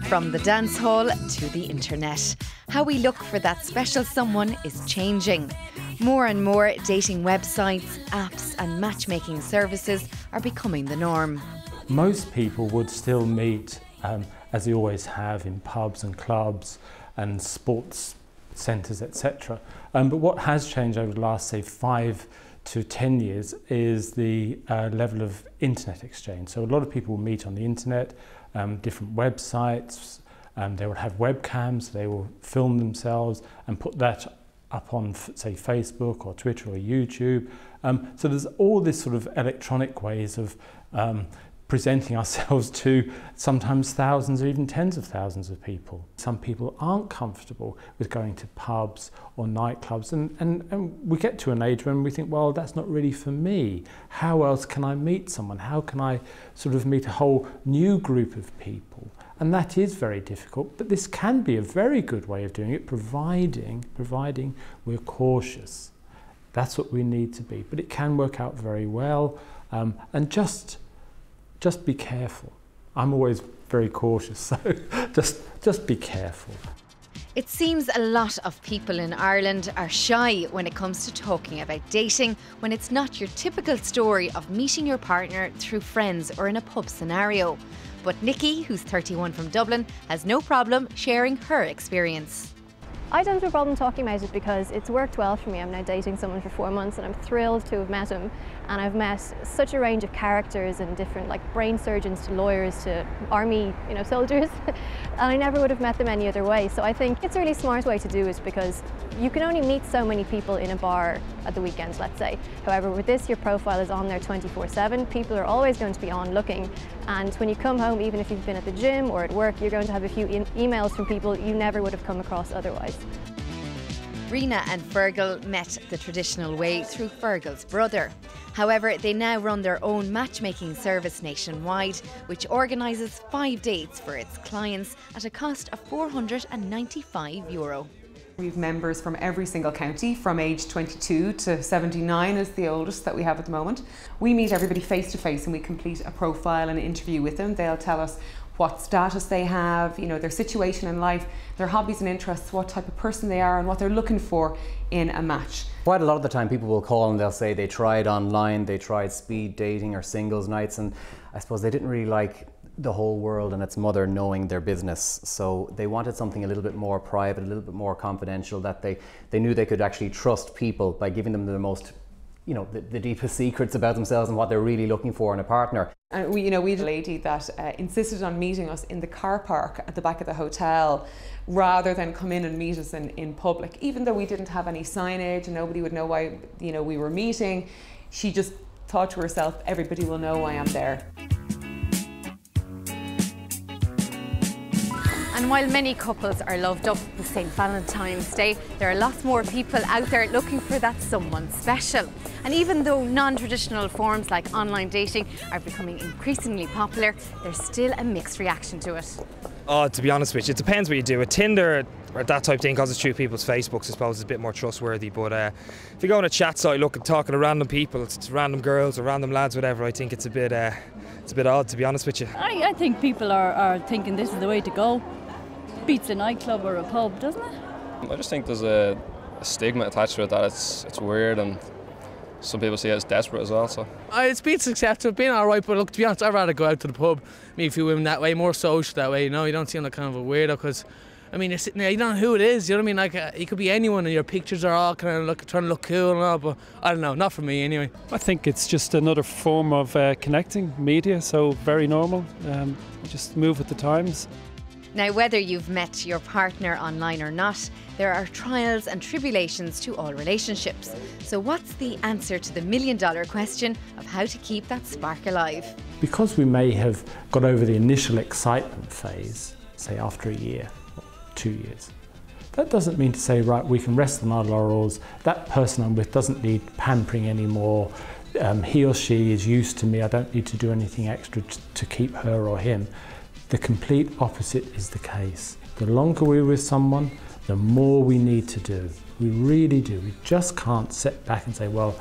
From the dance hall to the internet, how we look for that special someone is changing. More and more dating websites, apps and matchmaking services are becoming the norm. Most people would still meet, as they always have, in pubs and clubs and sports centres, etc. But what has changed over the last, say, 5 to 10 years is the level of internet exchange. So a lot of people will meet on the internet, different websites, they will have webcams, they will film themselves and put that up on, say, Facebook or Twitter or YouTube. So there's all this sort of electronic ways of presenting ourselves to sometimes thousands or even tens of thousands of people. Some people aren't comfortable with going to pubs or nightclubs, and we get to an age when we think, well, that's not really for me. How else can I meet someone? How can I sort of meet a whole new group of people? And that is very difficult, but this can be a very good way of doing it, providing we're cautious. That's what we need to be, but it can work out very well, and just be careful. I'm always very cautious, so just be careful. It seems a lot of people in Ireland are shy when it comes to talking about dating, when it's not your typical story of meeting your partner through friends or in a pub scenario. But Nikki, who's 31 from Dublin, has no problem sharing her experience. I don't have a problem talking about it because it's worked well for me. I'm now dating someone for 4 months and I'm thrilled to have met him. And I've met such a range of characters and different, like, brain surgeons to lawyers to army, soldiers. And I never would have met them any other way. So I think it's a really smart way to do it because you can only meet so many people in a bar at the weekend, let's say. However, with this, your profile is on there 24/7. People are always going to be on looking. And when you come home, even if you've been at the gym or at work, you're going to have a few emails from people you never would have come across otherwise. Rena and Fergal met the traditional way through Fergal's brother. However, they now run their own matchmaking service nationwide, which organises 5 dates for its clients at a cost of €495. We've members from every single county, from age 22 to 79 is the oldest that we have at the moment. We meet everybody face to face and we complete a profile and an interview with them. They'll tell us what status they have, their situation in life, their hobbies and interests, what type of person they are and what they're looking for in a match. Quite a lot of the time people will call and they'll say they tried online, they tried speed dating or singles nights, and I suppose they didn't really like the whole world and its mother knowing their business. So they wanted something a little bit more private, a little bit more confidential, that they knew they could actually trust people by giving them the most, the deepest secrets about themselves and what they're really looking for in a partner. And we had a lady that insisted on meeting us in the car park at the back of the hotel rather than come in and meet us in public. Even though we didn't have any signage and nobody would know why we were meeting, she just thought to herself, everybody will know I am there. And while many couples are loved up with St. Valentine's Day, there are lots more people out there looking for that someone special. And even though non-traditional forms like online dating are becoming increasingly popular, there's still a mixed reaction to it. Oh, to be honest with you, it depends what you do. With Tinder or that type of thing, because it's through people's Facebooks, I suppose it's a bit more trustworthy. But if you go on a chat site, talking to random people, it's random girls or random lads, whatever, I think it's a bit odd, to be honest with you. I think people are thinking this is the way to go. Beats a nightclub or a pub, doesn't it? I just think there's a stigma attached to it that it's weird, and some people see it as desperate as well. So it's been successful, been alright, but look, to be honest, I'd rather go out to the pub, meet a few women that way, more social that way. You don't seem like kind of a weirdo, because you're sitting there, you don't know who it is. You know what I mean? Like it could be anyone, and your pictures are all kind of trying to look cool and all, but I don't know, not for me anyway. I think it's just another form of connecting media, so very normal. Just move with the times. Now, whether you've met your partner online or not, there are trials and tribulations to all relationships. So what's the answer to the million-dollar question of how to keep that spark alive? Because we may have got over the initial excitement phase, say after a year or 2 years, that doesn't mean to say, right, we can rest on our laurels, that person I'm with doesn't need pampering anymore, he or she is used to me, I don't need to do anything extra to keep her or him. The complete opposite is the case. The longer we're with someone, the more we need to do. We really do. We just can't sit back and say, well,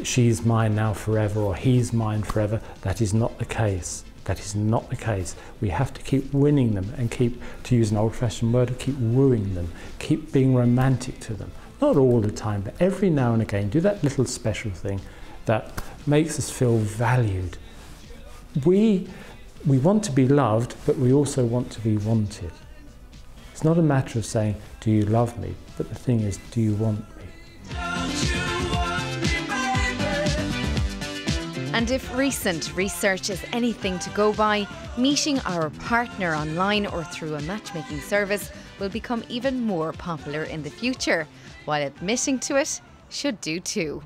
she's mine now forever or he's mine forever. That is not the case. That is not the case. We have to keep winning them and keep, to use an old-fashioned word, keep wooing them, keep being romantic to them. Not all the time, but every now and again, do that little special thing that makes us feel valued. We want to be loved, but we also want to be wanted. It's not a matter of saying, do you love me? But the thing is, do you want me? And if recent research is anything to go by, meeting our partner online or through a matchmaking service will become even more popular in the future, while admitting to it should do too.